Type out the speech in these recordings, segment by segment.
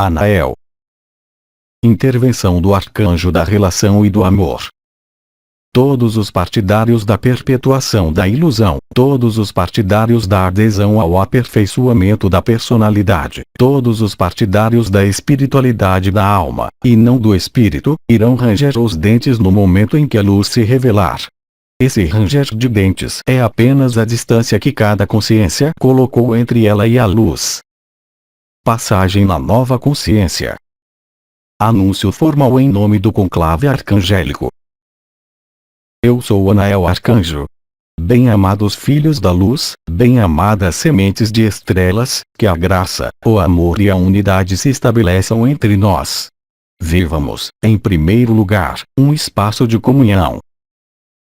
Anael. Intervenção do arcanjo da relação e do amor. Todos os partidários da perpetuação da ilusão, todos os partidários da adesão ao aperfeiçoamento da personalidade, todos os partidários da espiritualidade da alma, e não do espírito, irão ranger os dentes no momento em que a luz se revelar. Esse ranger de dentes é apenas a distância que cada consciência colocou entre ela e a luz. Passagem na nova consciência. Anúncio formal em nome do conclave arcangélico. Eu sou Anael Arcanjo. Bem-amados filhos da luz, bem-amadas sementes de estrelas, que a graça, o amor e a unidade se estabeleçam entre nós. Vivamos, em primeiro lugar, um espaço de comunhão.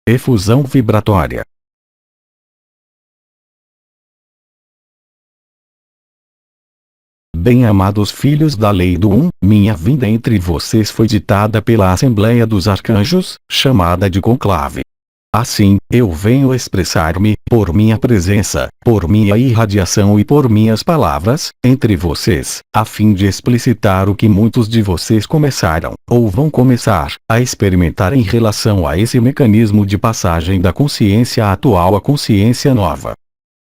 Efusão vibratória. Bem-amados filhos da lei do minha vinda entre vocês foi ditada pela Assembleia dos Arcanjos, chamada de conclave. Assim, eu venho expressar-me, por minha presença, por minha irradiação e por minhas palavras, entre vocês, a fim de explicitar o que muitos de vocês começaram, ou vão começar, a experimentar em relação a esse mecanismo de passagem da consciência atual à consciência nova.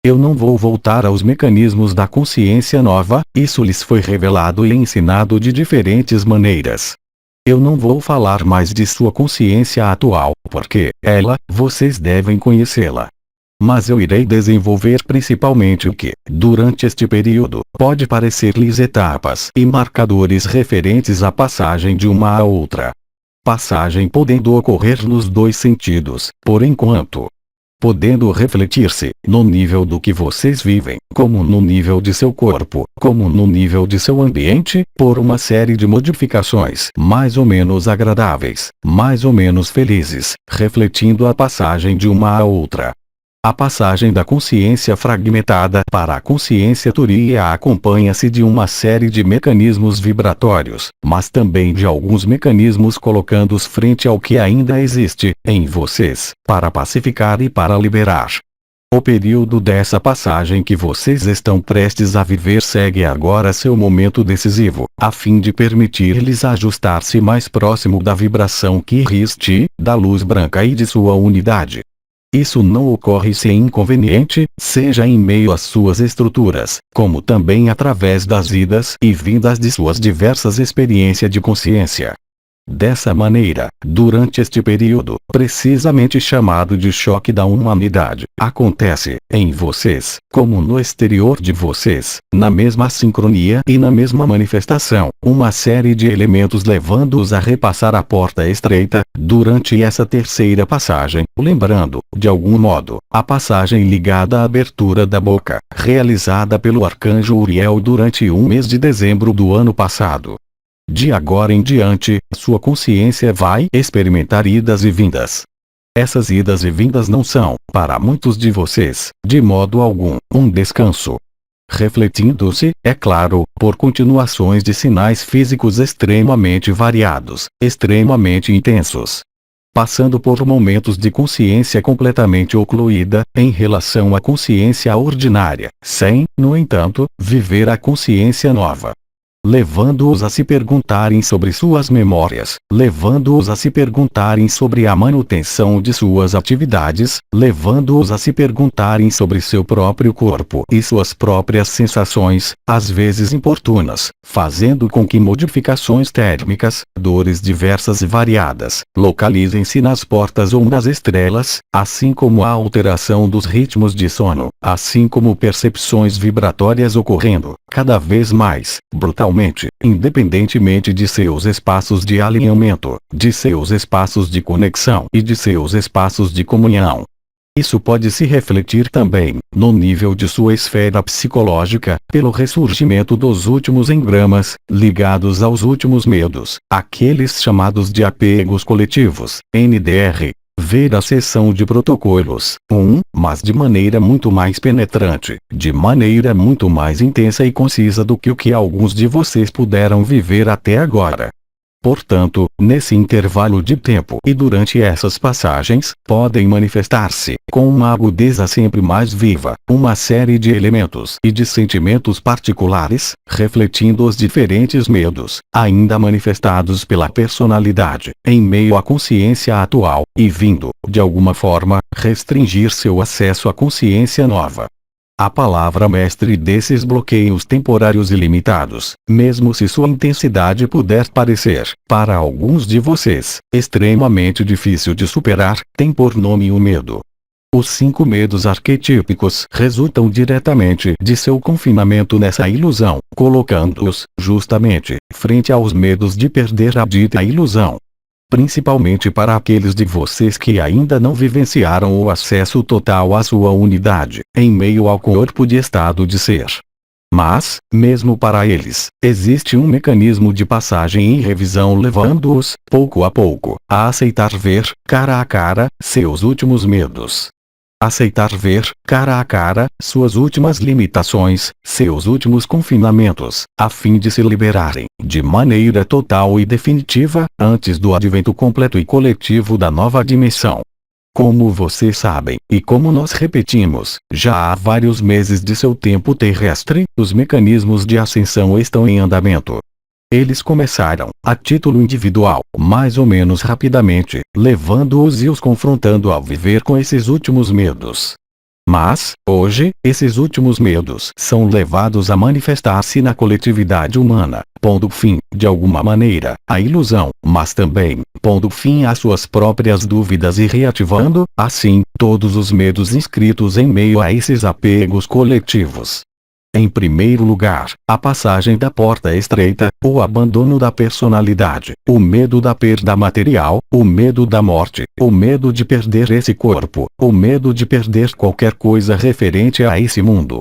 Eu não vou voltar aos mecanismos da consciência nova, isso lhes foi revelado e ensinado de diferentes maneiras. Eu não vou falar mais de sua consciência atual, porque, vocês devem conhecê-la. Mas eu irei desenvolver principalmente o que, durante este período, pode parecer-lhes etapas e marcadores referentes à passagem de uma a outra. Passagem podendo ocorrer nos dois sentidos, por enquanto. Podendo refletir-se, no nível do que vocês vivem, como no nível de seu corpo, como no nível de seu ambiente, por uma série de modificações mais ou menos agradáveis, mais ou menos felizes, refletindo a passagem de uma a outra. A passagem da consciência fragmentada para a consciência turia acompanha-se de uma série de mecanismos vibratórios, mas também de alguns mecanismos colocando-os frente ao que ainda existe, em vocês, para pacificar e para liberar. O período dessa passagem que vocês estão prestes a viver segue agora seu momento decisivo, a fim de permitir-lhes ajustar-se mais próximo da vibração que existe, da luz branca e de sua unidade. Isso não ocorre sem inconveniente, seja em meio às suas estruturas, como também através das idas e vindas de suas diversas experiências de consciência. Dessa maneira, durante este período, precisamente chamado de choque da humanidade, acontece, em vocês, como no exterior de vocês, na mesma sincronia e na mesma manifestação, uma série de elementos levando-os a repassar a porta estreita, durante essa terceira passagem, lembrando, de algum modo, a passagem ligada à abertura da boca, realizada pelo arcanjo Uriel durante o mês de dezembro do ano passado. De agora em diante, sua consciência vai experimentar idas e vindas. Essas idas e vindas não são, para muitos de vocês, de modo algum, um descanso. Refletindo-se, é claro, por continuações de sinais físicos extremamente variados, extremamente intensos. Passando por momentos de consciência completamente ocluída, em relação à consciência ordinária, sem, no entanto, viver a consciência nova. Levando-os a se perguntarem sobre suas memórias, levando-os a se perguntarem sobre a manutenção de suas atividades, levando-os a se perguntarem sobre seu próprio corpo e suas próprias sensações, às vezes importunas, fazendo com que modificações térmicas, dores diversas e variadas, localizem-se nas portas ou nas estrelas, assim como a alteração dos ritmos de sono, assim como percepções vibratórias ocorrendo, cada vez mais, brutalmente, independentemente de seus espaços de alinhamento, de seus espaços de conexão e de seus espaços de comunhão. Isso pode se refletir também, no nível de sua esfera psicológica, pelo ressurgimento dos últimos engramas, ligados aos últimos medos, aqueles chamados de apegos coletivos, NDR. Ver a seção de protocolos, mas de maneira muito mais penetrante, de maneira muito mais intensa e concisa do que o que alguns de vocês puderam viver até agora. Portanto, nesse intervalo de tempo e durante essas passagens, podem manifestar-se, com uma agudeza sempre mais viva, uma série de elementos e de sentimentos particulares, refletindo os diferentes medos, ainda manifestados pela personalidade, em meio à consciência atual, e vindo, de alguma forma, restringir seu acesso à consciência nova. A palavra mestre desses bloqueios temporários e limitados, mesmo se sua intensidade puder parecer, para alguns de vocês, extremamente difícil de superar, tem por nome o medo. Os 5 medos arquetípicos resultam diretamente de seu confinamento nessa ilusão, colocando-os, justamente, frente aos medos de perder a dita ilusão. Principalmente para aqueles de vocês que ainda não vivenciaram o acesso total à sua unidade, em meio ao corpo de estado de ser. Mas, mesmo para eles, existe um mecanismo de passagem e revisão levando-os, pouco a pouco, a aceitar ver, cara a cara, seus últimos medos. Aceitar ver, cara a cara, suas últimas limitações, seus últimos confinamentos, a fim de se liberarem, de maneira total e definitiva, antes do advento completo e coletivo da nova dimensão. Como vocês sabem, e como nós repetimos, já há vários meses de seu tempo terrestre, os mecanismos de ascensão estão em andamento. Eles começaram, a título individual, mais ou menos rapidamente, levando-os e os confrontando ao viver com esses últimos medos. Mas, hoje, esses últimos medos são levados a manifestar-se na coletividade humana, pondo fim, de alguma maneira, à ilusão, mas também, pondo fim às suas próprias dúvidas e reativando, assim, todos os medos inscritos em meio a esses apegos coletivos. Em primeiro lugar, a passagem da porta estreita, o abandono da personalidade, o medo da perda material, o medo da morte, o medo de perder esse corpo, o medo de perder qualquer coisa referente a esse mundo.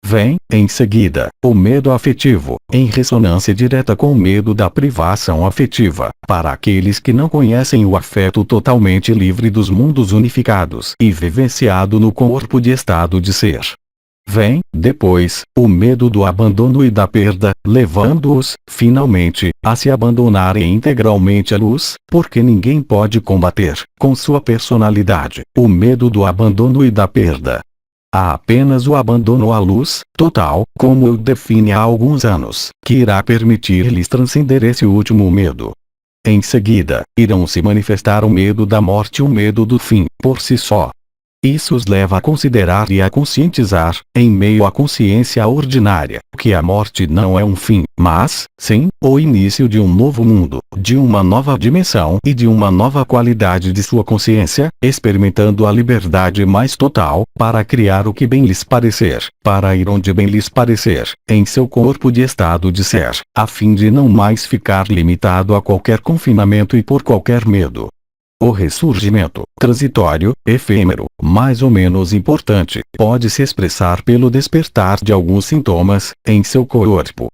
Vem, em seguida, o medo afetivo, em ressonância direta com o medo da privação afetiva, para aqueles que não conhecem o afeto totalmente livre dos mundos unificados e vivenciado no corpo de estado de ser. Vem, depois, o medo do abandono e da perda, levando-os, finalmente, a se abandonarem integralmente à luz, porque ninguém pode combater, com sua personalidade, o medo do abandono e da perda. Há apenas o abandono à luz, total, como eu defini há alguns anos, que irá permitir-lhes transcender esse último medo. Em seguida, irão se manifestar o medo da morte e o medo do fim, por si só. Isso os leva a considerar e a conscientizar, em meio à consciência ordinária, que a morte não é um fim, mas, sim, o início de um novo mundo, de uma nova dimensão e de uma nova qualidade de sua consciência, experimentando a liberdade mais total, para criar o que bem lhes parecer, para ir onde bem lhes parecer, em seu corpo de estado de ser, a fim de não mais ficar limitado a qualquer confinamento e por qualquer medo. O ressurgimento, transitório, efêmero, mais ou menos importante, pode se expressar pelo despertar de alguns sintomas, em seu corpo.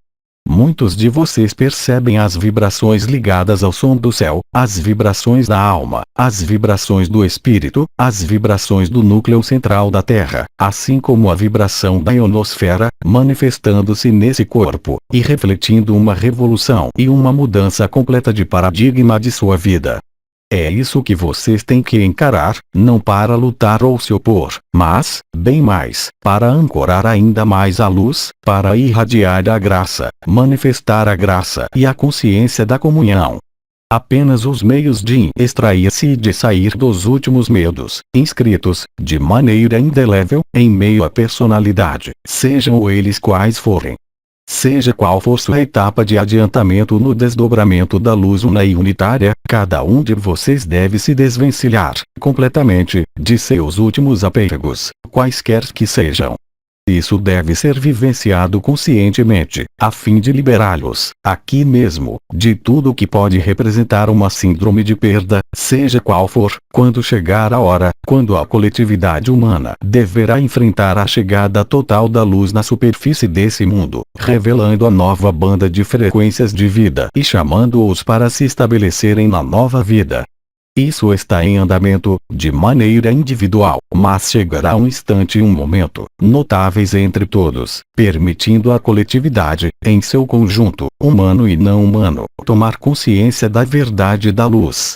Muitos de vocês percebem as vibrações ligadas ao som do céu, as vibrações da alma, as vibrações do espírito, as vibrações do núcleo central da Terra, assim como a vibração da ionosfera, manifestando-se nesse corpo, e refletindo uma revolução e uma mudança completa de paradigma de sua vida. É isso que vocês têm que encarar, não para lutar ou se opor, mas, bem mais, para ancorar ainda mais a luz, para irradiar a graça, manifestar a graça e a consciência da comunhão. Apenas os meios de extrair-se e de sair dos últimos medos, inscritos, de maneira indelével, em meio à personalidade, sejam eles quais forem. Seja qual for sua etapa de adiantamento no desdobramento da luz una e unitária, cada um de vocês deve se desvencilhar, completamente, de seus últimos apegos, quaisquer que sejam. Isso deve ser vivenciado conscientemente, a fim de liberá-los, aqui mesmo, de tudo que pode representar uma síndrome de perda, seja qual for, quando chegar a hora, quando a coletividade humana deverá enfrentar a chegada total da luz na superfície desse mundo, revelando a nova banda de frequências de vida e chamando-os para se estabelecerem na nova vida. Isso está em andamento, de maneira individual, mas chegará um instante e um momento, notáveis entre todos, permitindo à coletividade, em seu conjunto, humano e não humano, tomar consciência da verdade da luz.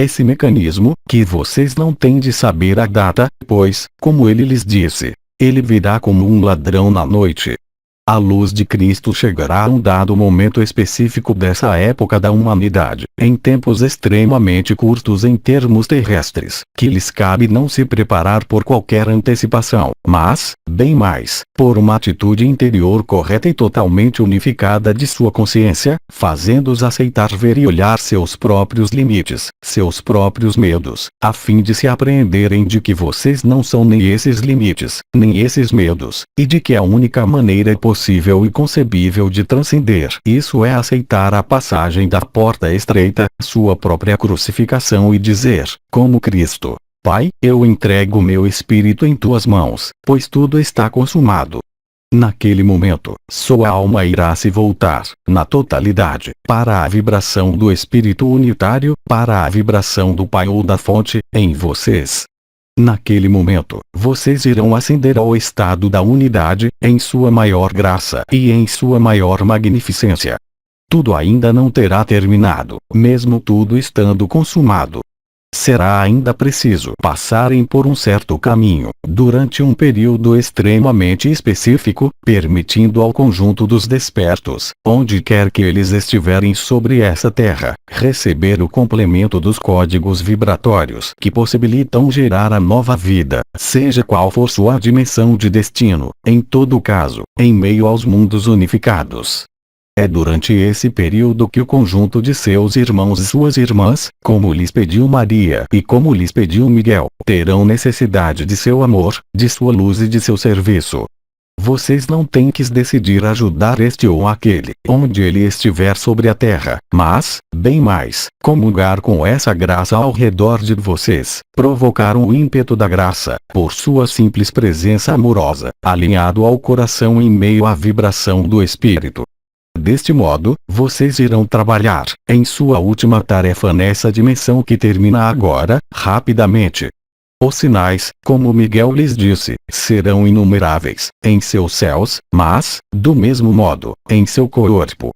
Esse mecanismo, que vocês não têm de saber a data, pois, como ele lhes disse, ele virá como um ladrão na noite. A luz de Cristo chegará a um dado momento específico dessa época da humanidade, em tempos extremamente curtos em termos terrestres, que lhes cabe não se preparar por qualquer antecipação, mas, bem mais, por uma atitude interior correta e totalmente unificada de sua consciência, fazendo-os aceitar ver e olhar seus próprios limites, seus próprios medos, a fim de se apreenderem de que vocês não são nem esses limites, nem esses medos, e de que a única maneira possível e concebível de transcender isso é aceitar a passagem da porta estreita, sua própria crucificação e dizer, como Cristo: Pai, eu entrego meu espírito em tuas mãos, pois tudo está consumado. Naquele momento, sua alma irá se voltar, na totalidade, para a vibração do Espírito unitário, para a vibração do Pai ou da fonte, em vocês. Naquele momento, vocês irão ascender ao estado da unidade, em sua maior graça e em sua maior magnificência. Tudo ainda não terá terminado, mesmo tudo estando consumado. Será ainda preciso passarem por um certo caminho, durante um período extremamente específico, permitindo ao conjunto dos despertos, onde quer que eles estiverem sobre essa terra, receber o complemento dos códigos vibratórios que possibilitam gerar a nova vida, seja qual for sua dimensão de destino, em todo caso, em meio aos mundos unificados. É durante esse período que o conjunto de seus irmãos e suas irmãs, como lhes pediu Maria e como lhes pediu Miguel, terão necessidade de seu amor, de sua luz e de seu serviço. Vocês não têm que decidir ajudar este ou aquele, onde ele estiver sobre a terra, mas, bem mais, comungar com essa graça ao redor de vocês, provocar o ímpeto da graça, por sua simples presença amorosa, alinhado ao coração em meio à vibração do Espírito. Deste modo, vocês irão trabalhar, em sua última tarefa nessa dimensão que termina agora, rapidamente. Os sinais, como Miguel lhes disse, serão inumeráveis, em seus céus, mas, do mesmo modo, em seu corpo.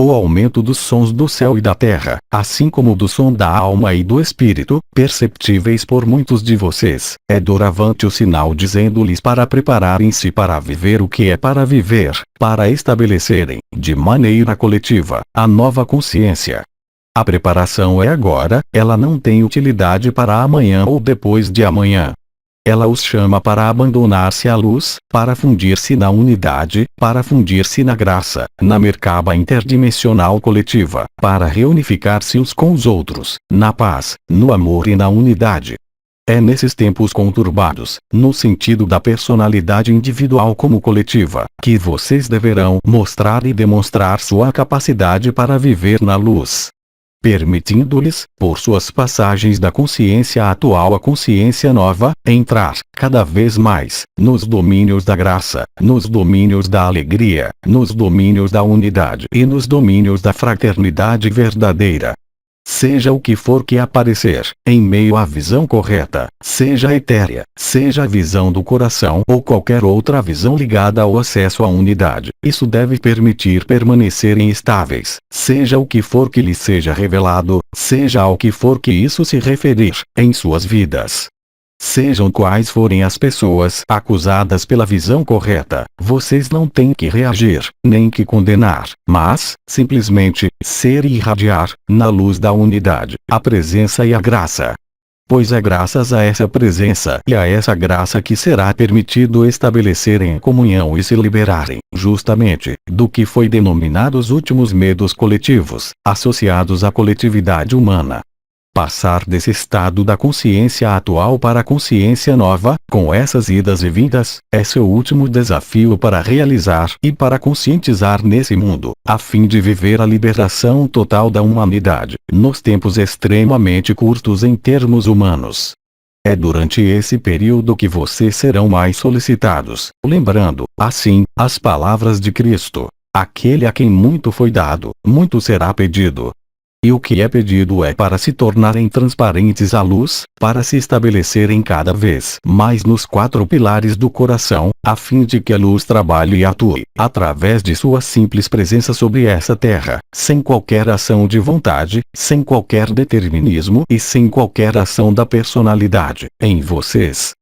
O aumento dos sons do céu e da terra, assim como do som da alma e do espírito, perceptíveis por muitos de vocês, é doravante o sinal dizendo-lhes para prepararem-se para viver o que é para viver, para estabelecerem, de maneira coletiva, a nova consciência. A preparação é agora, ela não tem utilidade para amanhã ou depois de amanhã. Ela os chama para abandonar-se à luz, para fundir-se na unidade, para fundir-se na graça, na merkaba interdimensional coletiva, para reunificar-se uns com os outros, na paz, no amor e na unidade. É nesses tempos conturbados, no sentido da personalidade individual como coletiva, que vocês deverão mostrar e demonstrar sua capacidade para viver na luz, permitindo-lhes, por suas passagens da consciência atual à consciência nova, entrar, cada vez mais, nos domínios da graça, nos domínios da alegria, nos domínios da unidade e nos domínios da fraternidade verdadeira. Seja o que for que aparecer, em meio à visão correta, seja etérea, seja a visão do coração ou qualquer outra visão ligada ao acesso à unidade, isso deve permitir permanecerem estáveis, seja o que for que lhes seja revelado, seja ao que for que isso se referir, em suas vidas. Sejam quais forem as pessoas acusadas pela visão correta, vocês não têm que reagir, nem que condenar, mas, simplesmente, ser e irradiar, na luz da unidade, a presença e a graça. Pois é graças a essa presença e a essa graça que será permitido estabelecerem comunhão e se liberarem, justamente, do que foi denominado os últimos medos coletivos, associados à coletividade humana. Passar desse estado da consciência atual para a consciência nova, com essas idas e vindas, é seu último desafio para realizar e para conscientizar nesse mundo, a fim de viver a liberação total da humanidade, nos tempos extremamente curtos em termos humanos. É durante esse período que vocês serão mais solicitados, lembrando, assim, as palavras de Cristo: aquele a quem muito foi dado, muito será pedido. E o que é pedido é para se tornarem transparentes à luz, para se estabelecerem cada vez mais nos 4 pilares do coração, a fim de que a luz trabalhe e atue, através de sua simples presença sobre essa terra, sem qualquer ação de vontade, sem qualquer determinismo e sem qualquer ação da personalidade, em vocês.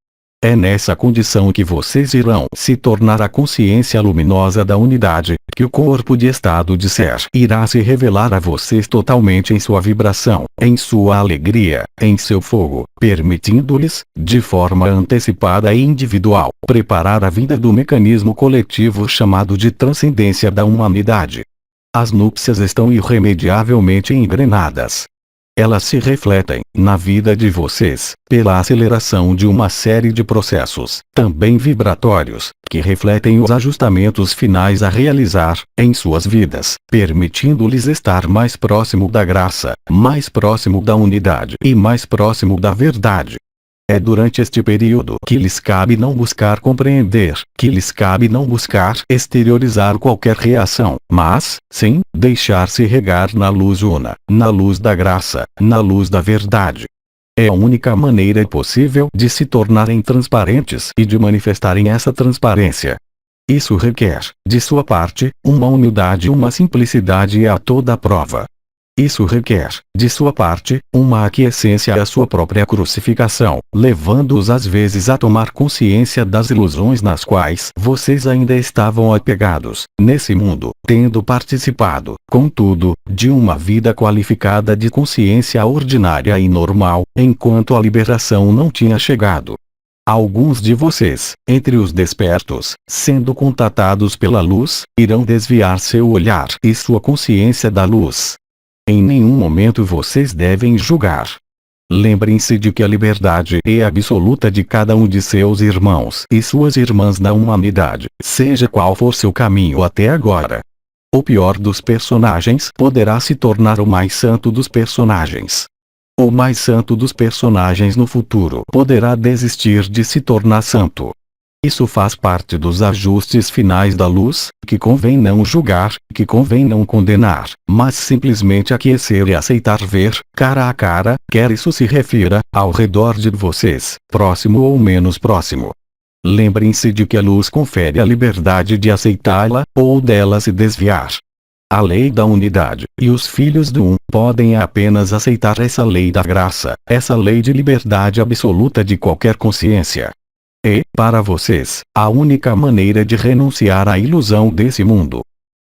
É nessa condição que vocês irão se tornar a consciência luminosa da unidade, que o corpo de estado de ser irá se revelar a vocês totalmente em sua vibração, em sua alegria, em seu fogo, permitindo-lhes, de forma antecipada e individual, preparar a vinda do mecanismo coletivo chamado de transcendência da humanidade. As núpcias estão irremediavelmente engrenadas. Elas se refletem, na vida de vocês, pela aceleração de uma série de processos, também vibratórios, que refletem os ajustamentos finais a realizar, em suas vidas, permitindo-lhes estar mais próximo da graça, mais próximo da unidade e mais próximo da verdade. É durante este período que lhes cabe não buscar compreender, que lhes cabe não buscar exteriorizar qualquer reação, mas, sim, deixar-se regar na luz una, na luz da graça, na luz da verdade. É a única maneira possível de se tornarem transparentes e de manifestarem essa transparência. Isso requer, de sua parte, uma humildade e uma simplicidade a toda prova. Isso requer, de sua parte, uma aquiescência à sua própria crucificação, levando-os às vezes a tomar consciência das ilusões nas quais vocês ainda estavam apegados, nesse mundo, tendo participado, contudo, de uma vida qualificada de consciência ordinária e normal, enquanto a liberação não tinha chegado. Alguns de vocês, entre os despertos, sendo contatados pela luz, irão desviar seu olhar e sua consciência da luz. Em nenhum momento vocês devem julgar. Lembrem-se de que a liberdade é absoluta de cada um de seus irmãos e suas irmãs na humanidade, seja qual for seu caminho até agora. O pior dos personagens poderá se tornar o mais santo dos personagens. O mais santo dos personagens no futuro poderá desistir de se tornar santo. Isso faz parte dos ajustes finais da luz, que convém não julgar, que convém não condenar, mas simplesmente aquecer e aceitar ver, cara a cara, quer isso se refira, ao redor de vocês, próximo ou menos próximo. Lembrem-se de que a luz confere a liberdade de aceitá-la, ou dela se desviar. A lei da unidade, e os filhos do um, podem apenas aceitar essa lei da graça, essa lei de liberdade absoluta de qualquer consciência. E, para vocês, a única maneira de renunciar à ilusão desse mundo.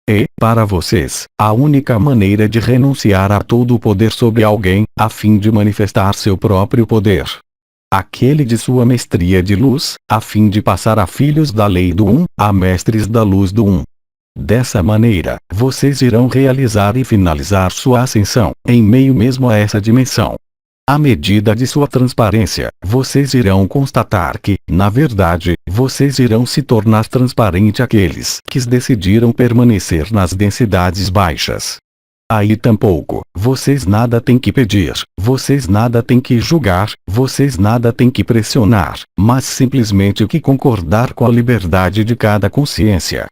E, para vocês, a única maneira de renunciar a todo o poder sobre alguém, a fim de manifestar seu próprio poder. Aquele de sua mestria de luz, a fim de passar a filhos da lei do um, a mestres da luz do um. Dessa maneira, vocês irão realizar e finalizar sua ascensão, em meio mesmo a essa dimensão. À medida de sua transparência, vocês irão constatar que, na verdade, vocês irão se tornar transparente àqueles que decidiram permanecer nas densidades baixas. Aí tampouco, vocês nada têm que pedir, vocês nada têm que julgar, vocês nada têm que pressionar, mas simplesmente que concordar com a liberdade de cada consciência.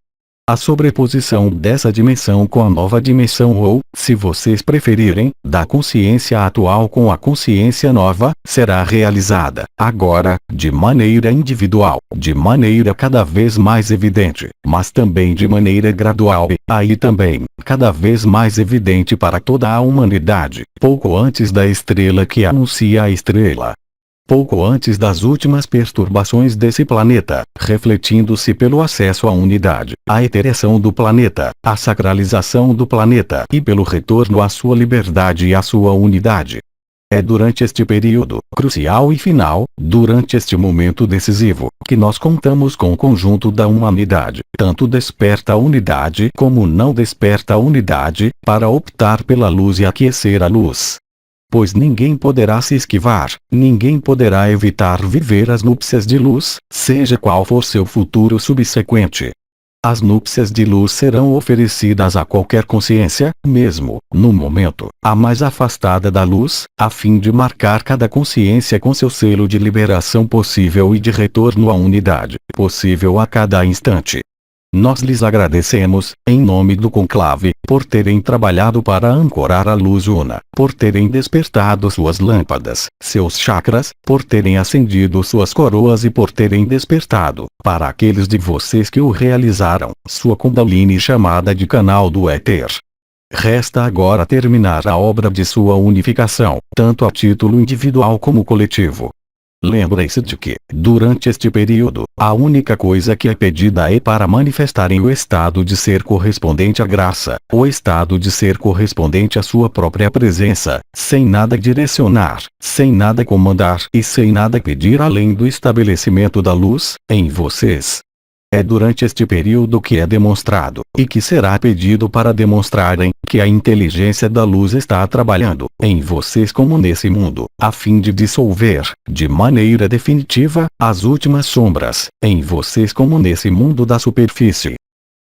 A sobreposição dessa dimensão com a nova dimensão ou, se vocês preferirem, da consciência atual com a consciência nova, será realizada, agora, de maneira individual, de maneira cada vez mais evidente, mas também de maneira gradual e, aí também, cada vez mais evidente para toda a humanidade, pouco antes da estrela que anuncia a estrela. Pouco antes das últimas perturbações desse planeta, refletindo-se pelo acesso à unidade, à etereação do planeta, à sacralização do planeta e pelo retorno à sua liberdade e à sua unidade. É durante este período, crucial e final, durante este momento decisivo, que nós contamos com o conjunto da humanidade, tanto desperta a unidade como não desperta a unidade, para optar pela luz e aquecer a luz. Pois ninguém poderá se esquivar, ninguém poderá evitar viver as núpcias de luz, seja qual for seu futuro subsequente. As núpcias de luz serão oferecidas a qualquer consciência, mesmo, no momento, a mais afastada da luz, a fim de marcar cada consciência com seu selo de liberação possível e de retorno à unidade, possível a cada instante. Nós lhes agradecemos, em nome do conclave, por terem trabalhado para ancorar a luz una, por terem despertado suas lâmpadas, seus chakras, por terem acendido suas coroas e por terem despertado, para aqueles de vocês que o realizaram, sua Kundalini chamada de canal do éter. Resta agora terminar a obra de sua unificação, tanto a título individual como coletivo. Lembre-se de que, durante este período, a única coisa que é pedida é para manifestarem o estado de ser correspondente à graça, o estado de ser correspondente à sua própria presença, sem nada direcionar, sem nada comandar e sem nada pedir além do estabelecimento da luz, em vocês. É durante este período que é demonstrado, e que será pedido para demonstrarem, que a inteligência da luz está trabalhando, em vocês como nesse mundo, a fim de dissolver, de maneira definitiva, as últimas sombras, em vocês como nesse mundo da superfície.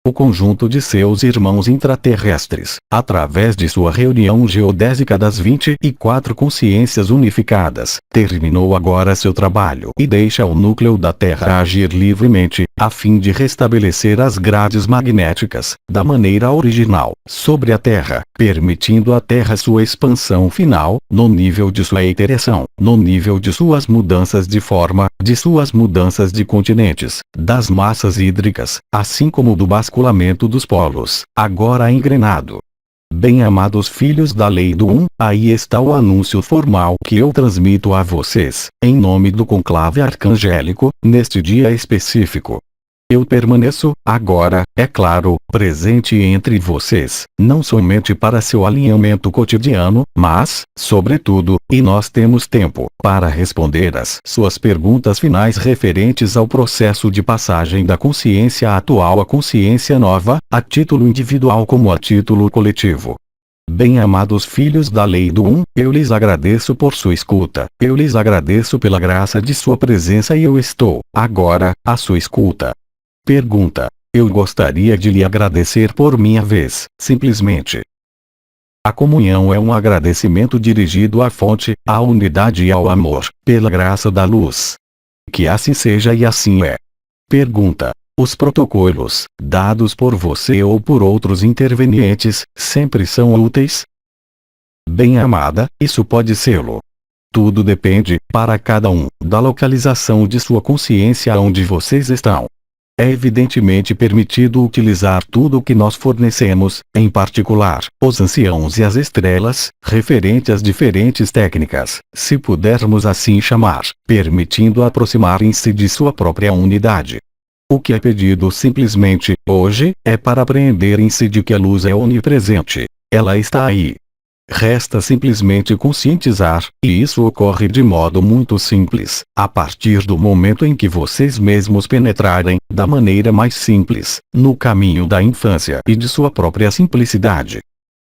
O conjunto de seus irmãos intraterrestres, através de sua reunião geodésica das 24 consciências unificadas, terminou agora seu trabalho e deixa o núcleo da Terra agir livremente, a fim de restabelecer as grades magnéticas, da maneira original, sobre a Terra, permitindo à Terra sua expansão final, no nível de sua iteração, no nível de suas mudanças de forma, de suas mudanças de continentes, das massas hídricas, assim como do basculamento dos polos, agora engrenado. Bem-amados filhos da lei do aí está o anúncio formal que eu transmito a vocês, em nome do conclave arcangélico, neste dia específico. Eu permaneço, agora, é claro, presente entre vocês, não somente para seu alinhamento cotidiano, mas, sobretudo, e nós temos tempo, para responder às suas perguntas finais referentes ao processo de passagem da consciência atual à consciência nova, a título individual como a título coletivo. Bem-amados filhos da lei do eu lhes agradeço por sua escuta, eu lhes agradeço pela graça de sua presença e eu estou, agora, à sua escuta. Pergunta. Eu gostaria de lhe agradecer por minha vez, simplesmente. A comunhão é um agradecimento dirigido à fonte, à unidade e ao amor, pela graça da luz. Que assim seja e assim é. Pergunta. Os protocolos, dados por você ou por outros intervenientes, sempre são úteis? Bem-amada, isso pode sê-lo. Tudo depende, para cada um, da localização de sua consciência onde vocês estão. É evidentemente permitido utilizar tudo o que nós fornecemos, em particular, os anciãos e as estrelas, referente às diferentes técnicas, se pudermos assim chamar, permitindo aproximarem-se de sua própria unidade. O que é pedido simplesmente, hoje, é para apreenderem-se de que a luz é onipresente. Ela está aí. Resta simplesmente conscientizar, e isso ocorre de modo muito simples, a partir do momento em que vocês mesmos penetrarem, da maneira mais simples, no caminho da infância e de sua própria simplicidade.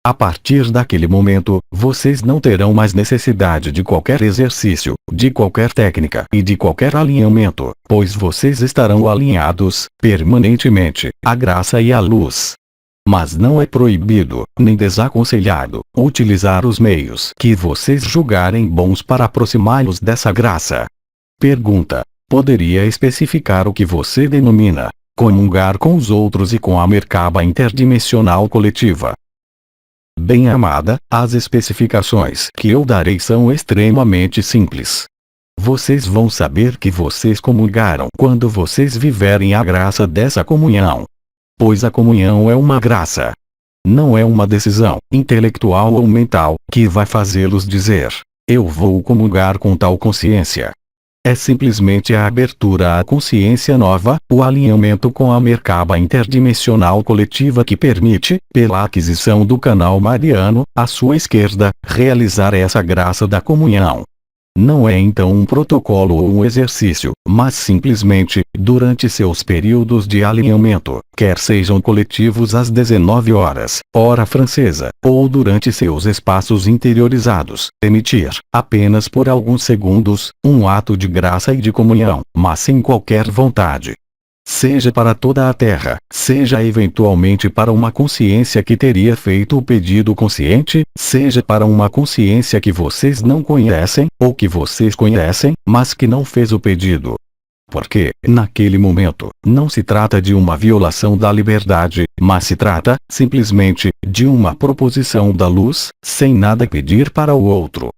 A partir daquele momento, vocês não terão mais necessidade de qualquer exercício, de qualquer técnica e de qualquer alinhamento, pois vocês estarão alinhados, permanentemente, à graça e à luz. Mas não é proibido, nem desaconselhado, utilizar os meios que vocês julgarem bons para aproximá-los dessa graça. Pergunta. Poderia especificar o que você denomina comungar com os outros e com a Merkaba interdimensional coletiva? Bem-amada, as especificações que eu darei são extremamente simples. Vocês vão saber que vocês comungaram quando vocês viverem a graça dessa comunhão. Pois a comunhão é uma graça. Não é uma decisão, intelectual ou mental, que vai fazê-los dizer, eu vou comungar com tal consciência. É simplesmente a abertura à consciência nova, o alinhamento com a Merkaba interdimensional coletiva que permite, pela aquisição do canal mariano, à sua esquerda, realizar essa graça da comunhão. Não é então um protocolo ou um exercício, mas simplesmente, durante seus períodos de alinhamento, quer sejam coletivos às 19 horas, hora francesa, ou durante seus espaços interiorizados, emitir, apenas por alguns segundos, um ato de graça e de comunhão, mas sem qualquer vontade. Seja para toda a Terra, seja eventualmente para uma consciência que teria feito o pedido consciente, seja para uma consciência que vocês não conhecem, ou que vocês conhecem, mas que não fez o pedido. Porque, naquele momento, não se trata de uma violação da liberdade, mas se trata, simplesmente, de uma proposição da luz, sem nada pedir para o outro.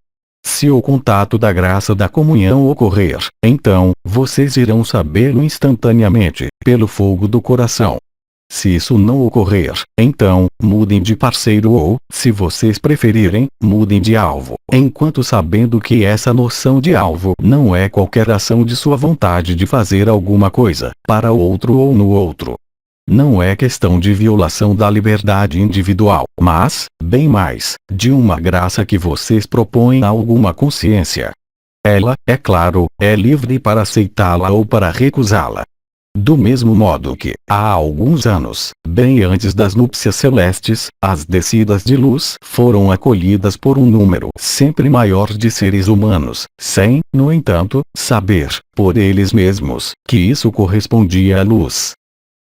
Se o contato da graça da comunhão ocorrer, então, vocês irão sabê-lo instantaneamente, pelo fogo do coração. Se isso não ocorrer, então, mudem de parceiro ou, se vocês preferirem, mudem de alvo, enquanto sabendo que essa noção de alvo não é qualquer ação de sua vontade de fazer alguma coisa, para o outro ou no outro. Não é questão de violação da liberdade individual, mas, bem mais, de uma graça que vocês propõem a alguma consciência. Ela, é claro, é livre para aceitá-la ou para recusá-la. Do mesmo modo que, há alguns anos, bem antes das núpcias celestes, as descidas de luz foram acolhidas por um número sempre maior de seres humanos, sem, no entanto, saber, por eles mesmos, que isso correspondia à luz.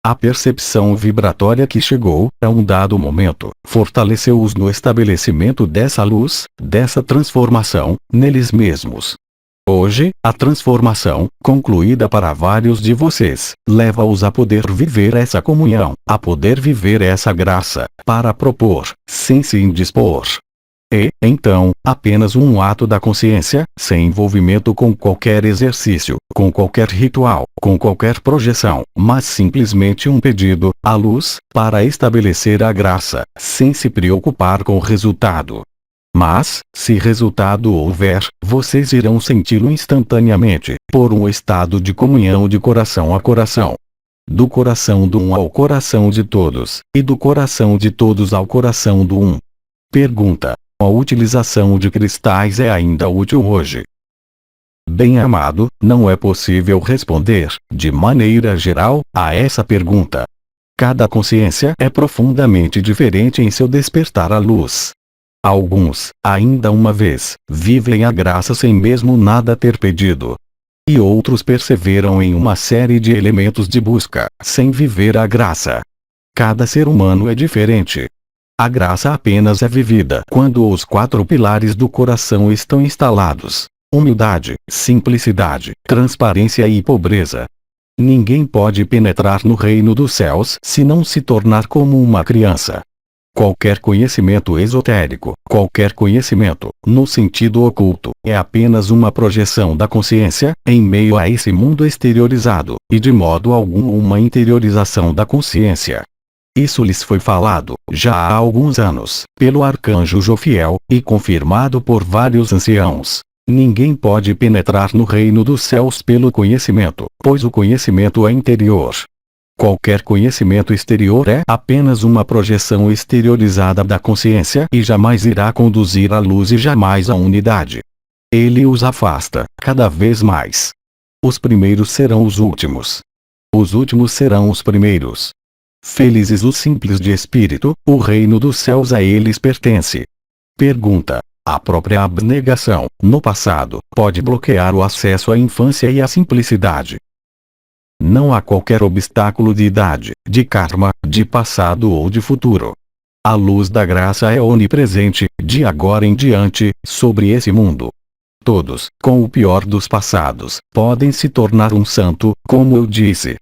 A percepção vibratória que chegou, a um dado momento, fortaleceu-os no estabelecimento dessa luz, dessa transformação, neles mesmos. Hoje, a transformação, concluída para vários de vocês, leva-os a poder viver essa comunhão, a poder viver essa graça, para propor, sem se indispor. E, então, apenas um ato da consciência, sem envolvimento com qualquer exercício, com qualquer ritual, com qualquer projeção, mas simplesmente um pedido, à luz, para estabelecer a graça, sem se preocupar com o resultado. Mas, se resultado houver, vocês irão senti-lo instantaneamente, por um estado de comunhão de coração a coração. Do coração do um ao coração de todos, e do coração de todos ao coração do um. Pergunta: a utilização de cristais é ainda útil hoje? Bem-amado, não é possível responder, de maneira geral, a essa pergunta. Cada consciência é profundamente diferente em seu despertar à luz. Alguns, ainda uma vez, vivem a graça sem mesmo nada ter pedido. E outros perseveram em uma série de elementos de busca, sem viver a graça. Cada ser humano é diferente. A graça apenas é vivida quando os 4 pilares do coração estão instalados: humildade, simplicidade, transparência e pobreza. Ninguém pode penetrar no reino dos céus se não se tornar como uma criança. Qualquer conhecimento esotérico, qualquer conhecimento, no sentido oculto, é apenas uma projeção da consciência, em meio a esse mundo exteriorizado, e de modo algum uma interiorização da consciência. Isso lhes foi falado, já há alguns anos, pelo arcanjo Jofiel, e confirmado por vários anciãos. Ninguém pode penetrar no reino dos céus pelo conhecimento, pois o conhecimento é interior. Qualquer conhecimento exterior é apenas uma projeção exteriorizada da consciência e jamais irá conduzir à luz e jamais à unidade. Ele os afasta, cada vez mais. Os primeiros serão os últimos. Os últimos serão os primeiros. Felizes os simples de espírito, o reino dos céus a eles pertence. Pergunta: a própria abnegação, no passado, pode bloquear o acesso à infância e à simplicidade? Não há qualquer obstáculo de idade, de karma, de passado ou de futuro. A luz da graça é onipresente, de agora em diante, sobre esse mundo. Todos, com o pior dos passados, podem se tornar um santo, como eu disse.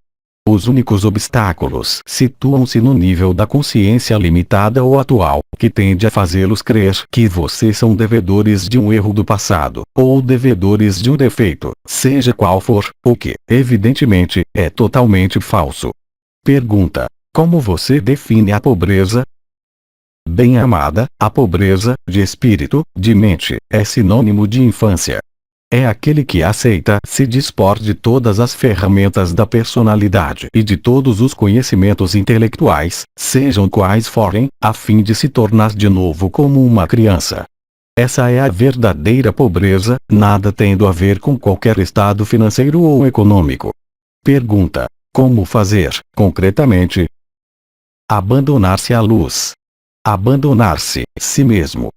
Os únicos obstáculos situam-se no nível da consciência limitada ou atual, que tende a fazê-los crer que vocês são devedores de um erro do passado, ou devedores de um defeito, seja qual for, o que, evidentemente, é totalmente falso. Pergunta: como você define a pobreza? Bem-amada, a pobreza, de espírito, de mente, é sinônimo de infância. É aquele que aceita se dispor de todas as ferramentas da personalidade e de todos os conhecimentos intelectuais, sejam quais forem, a fim de se tornar de novo como uma criança. Essa é a verdadeira pobreza, nada tendo a ver com qualquer estado financeiro ou econômico. Pergunta: como fazer, concretamente? Abandonar-se à luz. Abandonar-se, si mesmo.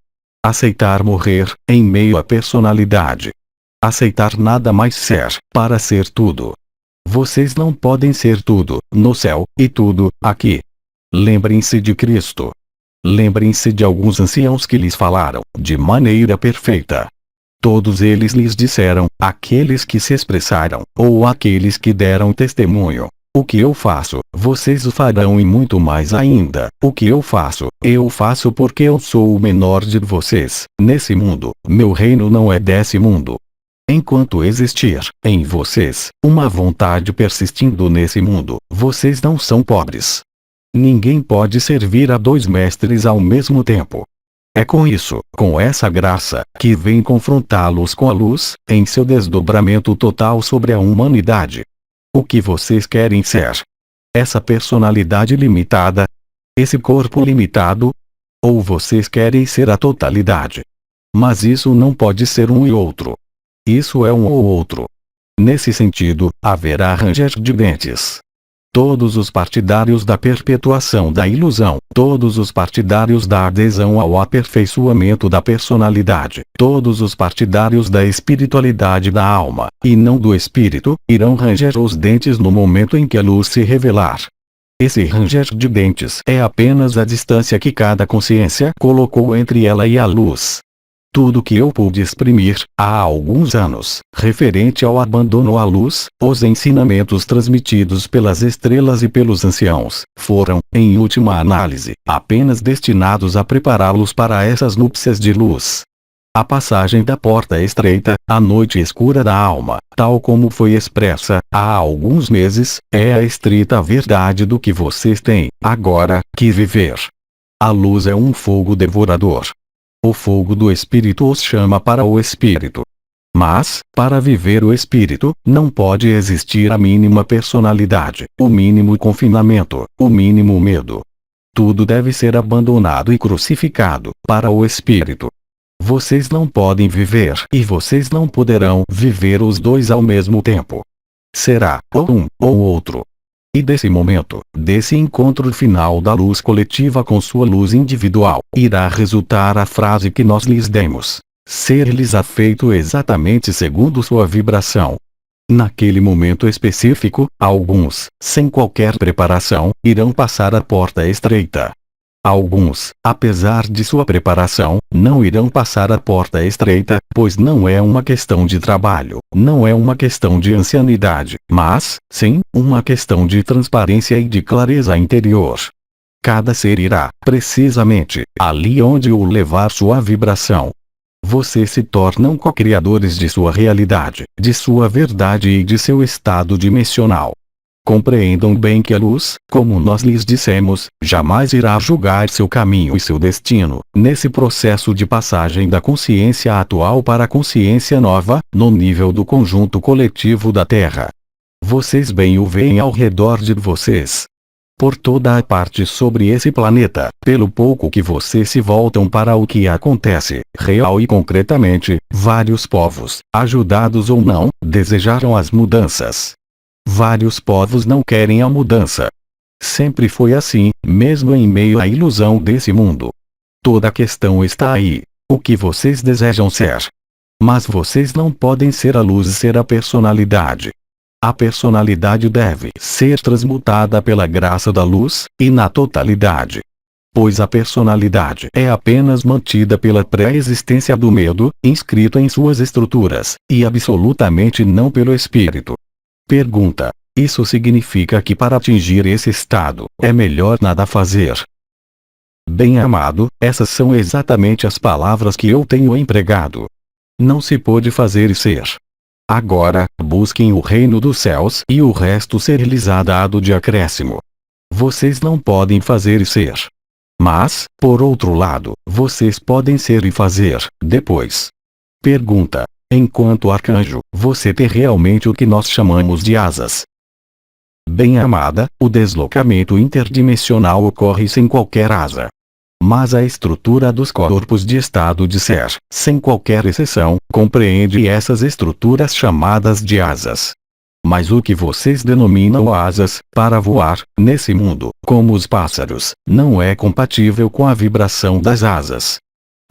Aceitar morrer, em meio à personalidade. Aceitar nada mais ser, para ser tudo. Vocês não podem ser tudo, no céu, e tudo, aqui. Lembrem-se de Cristo. Lembrem-se de alguns anciãos que lhes falaram, de maneira perfeita. Todos eles lhes disseram, aqueles que se expressaram, ou aqueles que deram testemunho: o que eu faço, vocês o farão e muito mais ainda. O que eu faço porque eu sou o menor de vocês. Nesse mundo, meu reino não é desse mundo. Enquanto existir, em vocês, uma vontade persistindo nesse mundo, vocês não são pobres. Ninguém pode servir a dois mestres ao mesmo tempo. É com isso, com essa graça, que vem confrontá-los com a luz, em seu desdobramento total sobre a humanidade. O que vocês querem ser? Essa personalidade limitada? Esse corpo limitado? Ou vocês querem ser a totalidade? Mas isso não pode ser um e outro. Isso é um ou outro. Nesse sentido, haverá ranger de dentes. Todos os partidários da perpetuação da ilusão, todos os partidários da adesão ao aperfeiçoamento da personalidade, todos os partidários da espiritualidade da alma, e não do espírito, irão ranger os dentes no momento em que a luz se revelar. Esse ranger de dentes é apenas a distância que cada consciência colocou entre ela e a luz. Tudo que eu pude exprimir, há alguns anos, referente ao abandono à luz, os ensinamentos transmitidos pelas estrelas e pelos anciãos, foram, em última análise, apenas destinados a prepará-los para essas núpcias de luz. A passagem da porta estreita, a noite escura da alma, tal como foi expressa, há alguns meses, é a estrita verdade do que vocês têm, agora, que viver. A luz é um fogo devorador. O fogo do Espírito os chama para o Espírito. Mas, para viver o Espírito, não pode existir a mínima personalidade, o mínimo confinamento, o mínimo medo. Tudo deve ser abandonado e crucificado, para o Espírito. Vocês não podem viver e vocês não poderão viver os dois ao mesmo tempo. Será ou um ou outro. E desse momento, desse encontro final da luz coletiva com sua luz individual, irá resultar a frase que nós lhes demos: ser-lhes afeito exatamente segundo sua vibração. Naquele momento específico, alguns, sem qualquer preparação, irão passar a porta estreita. Alguns, apesar de sua preparação, não irão passar a porta estreita, pois não é uma questão de trabalho, não é uma questão de ancianidade, mas, sim, uma questão de transparência e de clareza interior. Cada ser irá, precisamente, ali onde o levar sua vibração. Vocês se tornam co-criadores de sua realidade, de sua verdade e de seu estado dimensional. Compreendam bem que a luz, como nós lhes dissemos, jamais irá julgar seu caminho e seu destino, nesse processo de passagem da consciência atual para a consciência nova, no nível do conjunto coletivo da Terra. Vocês bem o veem ao redor de vocês. Por toda a parte sobre esse planeta, pelo pouco que vocês se voltam para o que acontece, real e concretamente, vários povos, ajudados ou não, desejaram as mudanças. Vários povos não querem a mudança. Sempre foi assim, mesmo em meio à ilusão desse mundo. Toda a questão está aí. O que vocês desejam ser? Mas vocês não podem ser a luz e ser a personalidade. A personalidade deve ser transmutada pela graça da luz, e na totalidade. Pois a personalidade é apenas mantida pela pré-existência do medo, inscrito em suas estruturas, e absolutamente não pelo espírito. Pergunta: isso significa que para atingir esse estado, é melhor nada fazer? Bem-amado, essas são exatamente as palavras que eu tenho empregado. Não se pode fazer e ser. Agora, busquem o reino dos céus e o resto ser-lhes dado de acréscimo. Vocês não podem fazer e ser. Mas, por outro lado, vocês podem ser e fazer, depois. Pergunta: enquanto arcanjo, você tem realmente o que nós chamamos de asas? Bem-amada, o deslocamento interdimensional ocorre sem qualquer asa. Mas a estrutura dos corpos de estado de ser, sem qualquer exceção, compreende essas estruturas chamadas de asas. Mas o que vocês denominam asas, para voar, nesse mundo, como os pássaros, não é compatível com a vibração das asas.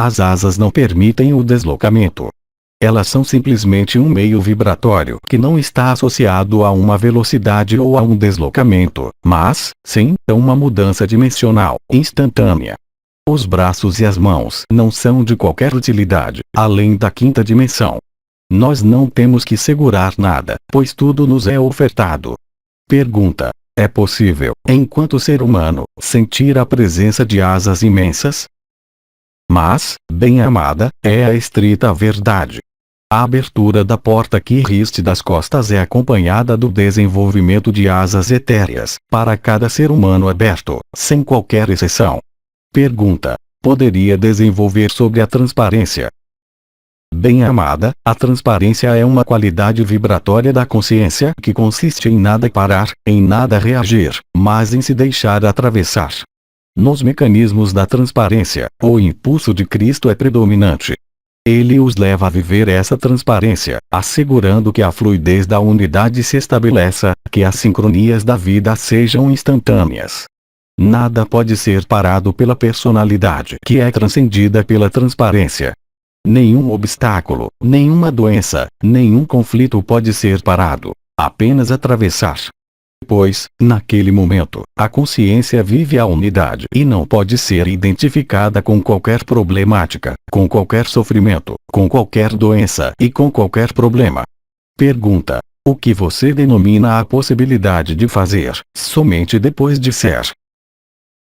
As asas não permitem o deslocamento. Elas são simplesmente um meio vibratório que não está associado a uma velocidade ou a um deslocamento, mas, sim, a uma mudança dimensional, instantânea. Os braços e as mãos não são de qualquer utilidade, além da quinta dimensão. Nós não temos que segurar nada, pois tudo nos é ofertado. Pergunta: é possível, enquanto ser humano, sentir a presença de asas imensas? Mas, bem-amada, é a estrita verdade. A abertura da porta que riste das costas é acompanhada do desenvolvimento de asas etéreas, para cada ser humano aberto, sem qualquer exceção. Pergunta: poderia desenvolver sobre a transparência? Bem-amada, a transparência é uma qualidade vibratória da consciência que consiste em nada parar, em nada reagir, mas em se deixar atravessar. Nos mecanismos da transparência, o impulso de Cristo é predominante. Ele os leva a viver essa transparência, assegurando que a fluidez da unidade se estabeleça, que as sincronias da vida sejam instantâneas. Nada pode ser parado pela personalidade que é transcendida pela transparência. Nenhum obstáculo, nenhuma doença, nenhum conflito pode ser parado, apenas atravessar. Pois, naquele momento, a consciência vive a unidade e não pode ser identificada com qualquer problemática, com qualquer sofrimento, com qualquer doença e com qualquer problema. Pergunta: o que você denomina a possibilidade de fazer, somente depois de ser?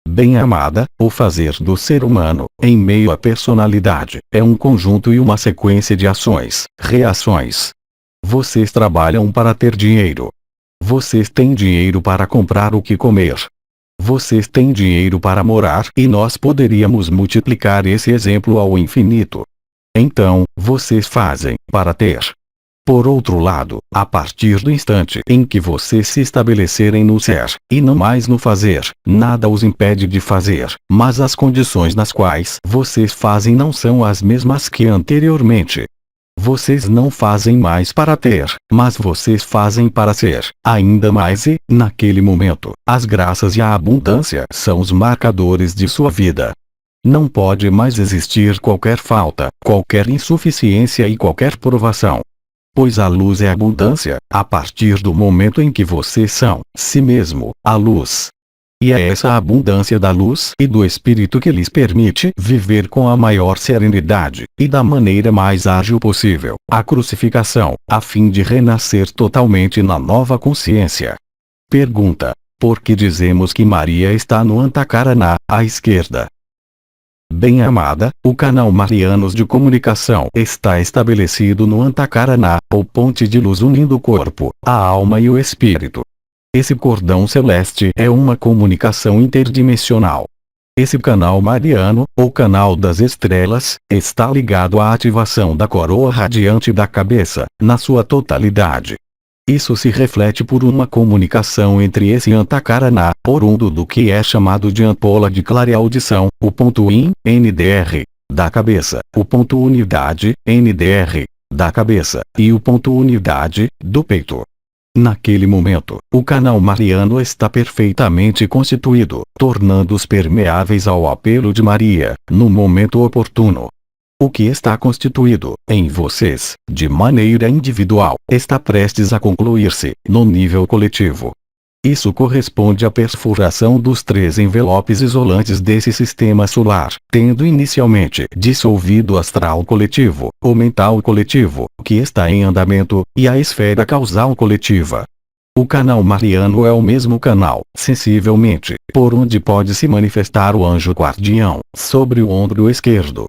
Bem-amada, o fazer do ser humano, em meio à personalidade, é um conjunto e uma sequência de ações, reações. Vocês trabalham para ter dinheiro. Vocês têm dinheiro para comprar o que comer. Vocês têm dinheiro para morar e nós poderíamos multiplicar esse exemplo ao infinito. Então, vocês fazem para ter. Por outro lado, a partir do instante em que vocês se estabelecerem no ser, e não mais no fazer, nada os impede de fazer, mas as condições nas quais vocês fazem não são as mesmas que anteriormente. Vocês não fazem mais para ter, mas vocês fazem para ser, ainda mais e, naquele momento, as graças e a abundância são os marcadores de sua vida. Não pode mais existir qualquer falta, qualquer insuficiência e qualquer provação. Pois a luz é abundância, a partir do momento em que vocês são, si mesmo, a luz. E é essa abundância da luz e do Espírito que lhes permite viver com a maior serenidade, e da maneira mais ágil possível, a crucificação, a fim de renascer totalmente na nova consciência. Pergunta: por que dizemos que Maria está no Antakarana, à esquerda? Bem-amada, o canal Marianos de comunicação está estabelecido no Antakarana, ou ponte de luz unindo o corpo, a alma e o espírito. Esse cordão celeste é uma comunicação interdimensional. Esse canal mariano, ou canal das estrelas, está ligado à ativação da coroa radiante da cabeça, na sua totalidade. Isso se reflete por uma comunicação entre esse Antakarana, oriundo do que é chamado de ampola de clareaudição, o ponto IN, NDR, da cabeça, o ponto unidade, NDR, da cabeça, e o ponto unidade, do peito. Naquele momento, o canal mariano está perfeitamente constituído, tornando-os permeáveis ao apelo de Maria, no momento oportuno. O que está constituído, em vocês, de maneira individual, está prestes a concluir-se, no nível coletivo. Isso corresponde à perfuração dos 3 envelopes isolantes desse sistema solar, tendo inicialmente dissolvido o astral coletivo, o mental coletivo, que está em andamento, e a esfera causal coletiva. O canal mariano é o mesmo canal, sensivelmente, por onde pode se manifestar o anjo guardião, sobre o ombro esquerdo.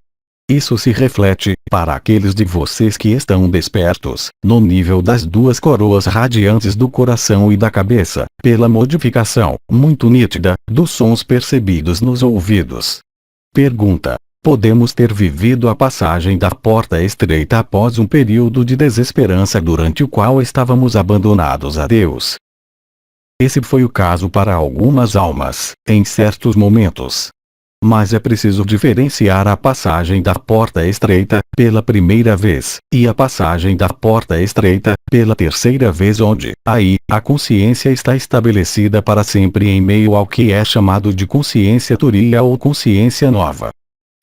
Isso se reflete, para aqueles de vocês que estão despertos, no nível das 2 coroas radiantes do coração e da cabeça, pela modificação, muito nítida, dos sons percebidos nos ouvidos. Pergunta: podemos ter vivido a passagem da porta estreita após um período de desesperança durante o qual estávamos abandonados a Deus? Esse foi o caso para algumas almas, em certos momentos. Mas é preciso diferenciar a passagem da porta estreita, pela primeira vez, e a passagem da porta estreita, pela terceira vez onde, aí, a consciência está estabelecida para sempre em meio ao que é chamado de consciência turiya ou consciência nova.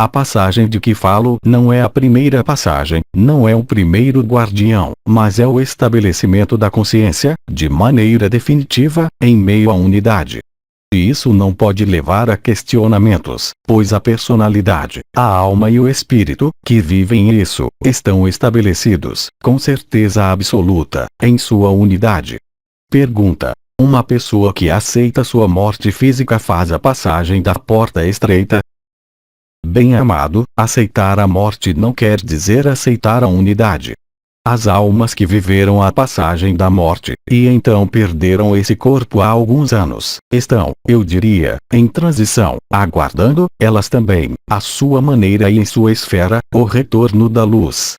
A passagem de que falo não é a primeira passagem, não é o primeiro guardião, mas é o estabelecimento da consciência, de maneira definitiva, em meio à unidade. E isso não pode levar a questionamentos, pois a personalidade, a alma e o espírito, que vivem isso, estão estabelecidos, com certeza absoluta, em sua unidade. Pergunta: uma pessoa que aceita sua morte física faz a passagem da porta estreita? Bem-amado, aceitar a morte não quer dizer aceitar a unidade. As almas que viveram a passagem da morte, e então perderam esse corpo há alguns anos, estão, eu diria, em transição, aguardando, elas também, à sua maneira e em sua esfera, o retorno da luz.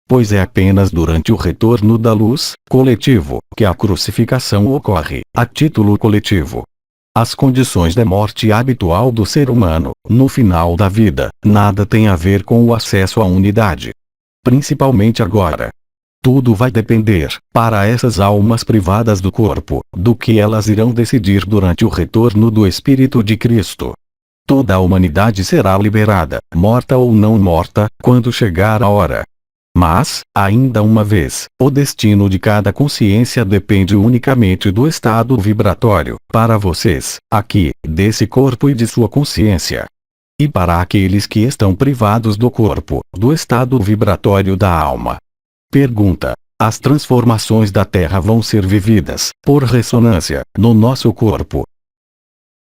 Pois é apenas durante o retorno da luz, coletivo, que a crucificação ocorre, a título coletivo. As condições da morte habitual do ser humano, no final da vida, nada tem a ver com o acesso à unidade. Principalmente agora. Tudo vai depender, para essas almas privadas do corpo, do que elas irão decidir durante o retorno do Espírito de Cristo. Toda a humanidade será liberada, morta ou não morta, quando chegar a hora. Mas, ainda uma vez, o destino de cada consciência depende unicamente do estado vibratório, para vocês, aqui, desse corpo e de sua consciência. E para aqueles que estão privados do corpo, do estado vibratório da alma. Pergunta: as transformações da Terra vão ser vividas, por ressonância, no nosso corpo?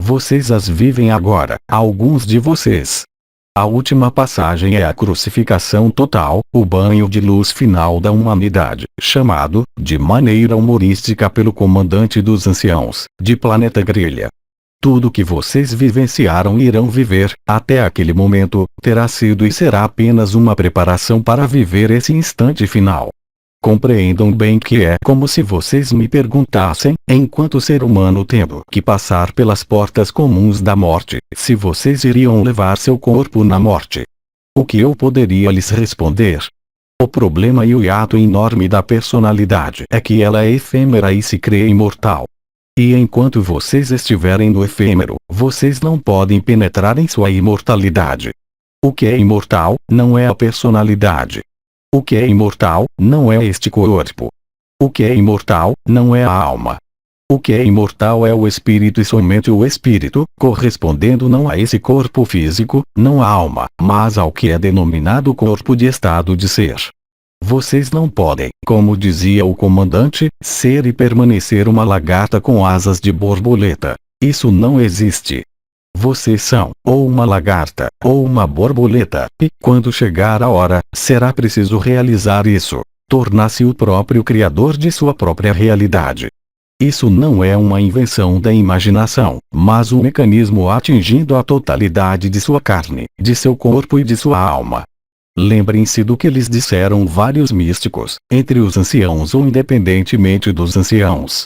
Vocês as vivem agora, alguns de vocês. A última passagem é a crucificação total, o banho de luz final da humanidade, chamado, de maneira humorística pelo comandante dos anciãos, de Planeta Grelha. Tudo que vocês vivenciaram e irão viver, até aquele momento, terá sido e será apenas uma preparação para viver esse instante final. Compreendam bem que é como se vocês me perguntassem, enquanto ser humano tendo que passar pelas portas comuns da morte, se vocês iriam levar seu corpo na morte. O que eu poderia lhes responder? O problema e o hiato enorme da personalidade é que ela é efêmera e se crê imortal. E enquanto vocês estiverem no efêmero, vocês não podem penetrar em sua imortalidade. O que é imortal, não é a personalidade. O que é imortal, não é este corpo. O que é imortal, não é a alma. O que é imortal é o espírito e somente o espírito, correspondendo não a esse corpo físico, não à alma, mas ao que é denominado corpo de estado de ser. Vocês não podem, como dizia o comandante, ser e permanecer uma lagarta com asas de borboleta. Isso não existe. Vocês são, ou uma lagarta, ou uma borboleta, e, quando chegar a hora, será preciso realizar isso, tornar-se o próprio criador de sua própria realidade. Isso não é uma invenção da imaginação, mas um mecanismo atingindo a totalidade de sua carne, de seu corpo e de sua alma. Lembrem-se do que lhes disseram vários místicos, entre os anciãos ou independentemente dos anciãos.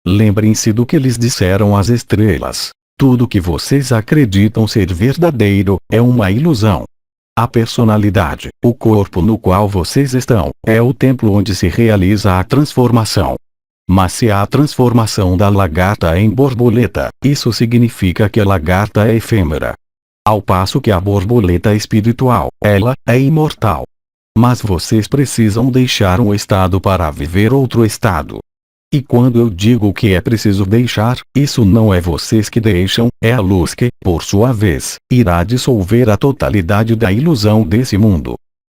Lembrem-se do que lhes disseram as estrelas. Tudo que vocês acreditam ser verdadeiro, é uma ilusão. A personalidade, o corpo no qual vocês estão, é o templo onde se realiza a transformação. Mas se há a transformação da lagarta em borboleta, isso significa que a lagarta é efêmera. Ao passo que a borboleta espiritual, ela, é imortal. Mas vocês precisam deixar um estado para viver outro estado. E quando eu digo que é preciso deixar, isso não é vocês que deixam, é a luz que, por sua vez, irá dissolver a totalidade da ilusão desse mundo.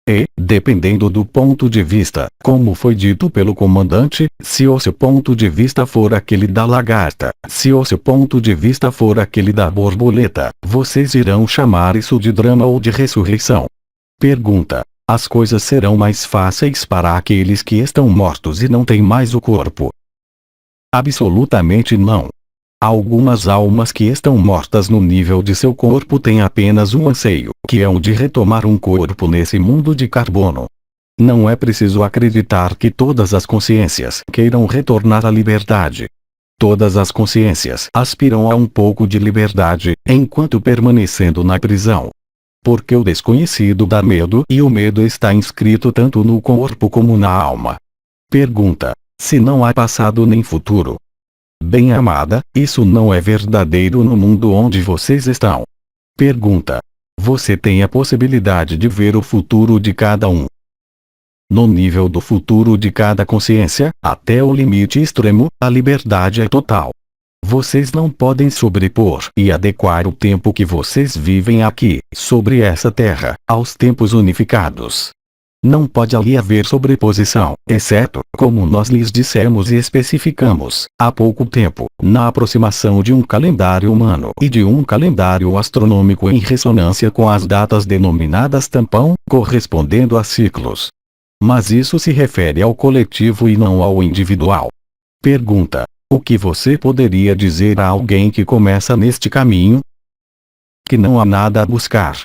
E, dependendo do ponto de vista, como foi dito pelo comandante, se o seu ponto de vista for aquele da lagarta, se o seu ponto de vista for aquele da borboleta, vocês irão chamar isso de drama ou de ressurreição. Pergunta: as coisas serão mais fáceis para aqueles que estão mortos e não têm mais o corpo? Absolutamente não. Algumas almas que estão mortas no nível de seu corpo têm apenas um anseio, que é o de retomar um corpo nesse mundo de carbono. Não é preciso acreditar que todas as consciências queiram retornar à liberdade. Todas as consciências aspiram a um pouco de liberdade, enquanto permanecendo na prisão. Porque o desconhecido dá medo e o medo está inscrito tanto no corpo como na alma. Pergunta: se não há passado nem futuro? Bem-amada, isso não é verdadeiro no mundo onde vocês estão. Pergunta: você tem a possibilidade de ver o futuro de cada um. No nível do futuro de cada consciência, até o limite extremo, a liberdade é total. Vocês não podem sobrepor e adequar o tempo que vocês vivem aqui, sobre essa terra, aos tempos unificados. Não pode ali haver sobreposição, exceto, como nós lhes dissemos e especificamos, há pouco tempo, na aproximação de um calendário humano e de um calendário astronômico em ressonância com as datas denominadas tampão, correspondendo a ciclos. Mas isso se refere ao coletivo e não ao individual. Pergunta: o que você poderia dizer a alguém que começa neste caminho? Que não há nada a buscar.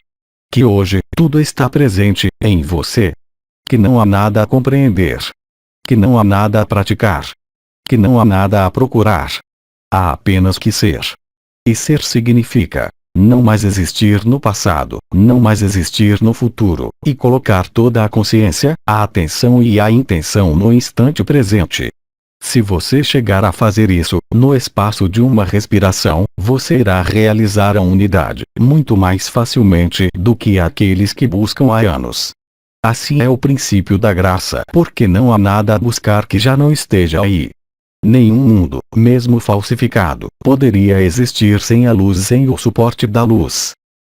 Que hoje, tudo está presente, em você. Que não há nada a compreender. Que não há nada a praticar. Que não há nada a procurar. Há apenas que ser. E ser significa não mais existir no passado, não mais existir no futuro, e colocar toda a consciência, a atenção e a intenção no instante presente. Se você chegar a fazer isso, no espaço de uma respiração, você irá realizar a unidade, muito mais facilmente do que aqueles que buscam há anos. Assim é o princípio da graça, porque não há nada a buscar que já não esteja aí. Nenhum mundo, mesmo falsificado, poderia existir sem a luz e sem o suporte da luz.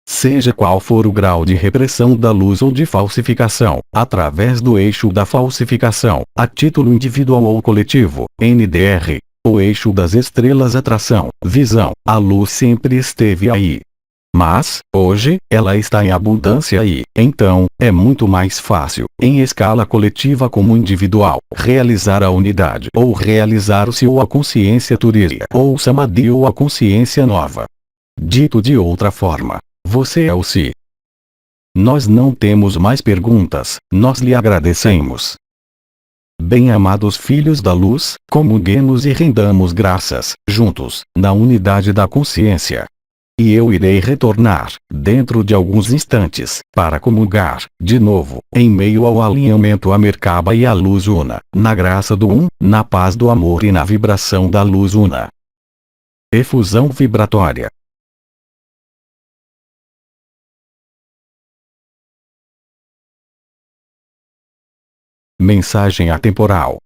Seja qual for o grau de repressão da luz ou de falsificação, através do eixo da falsificação, a título individual ou coletivo, NDR, o eixo das estrelas atração, visão, a luz sempre esteve aí. Mas, hoje, ela está em abundância e, então, é muito mais fácil, em escala coletiva como individual, realizar a unidade ou realizar o Si ou a consciência Turiya ou o Samadhi ou a consciência nova. Dito de outra forma, você é o Si. Nós não temos mais perguntas, nós lhe agradecemos. Bem-amados filhos da luz, comunguemos e rendamos graças, juntos, na unidade da consciência. E eu irei retornar, dentro de alguns instantes, para comungar, de novo, em meio ao alinhamento à Merkaba e à luz una, na graça do na paz do amor e na vibração da luz una. Efusão vibratória. Mensagem atemporal.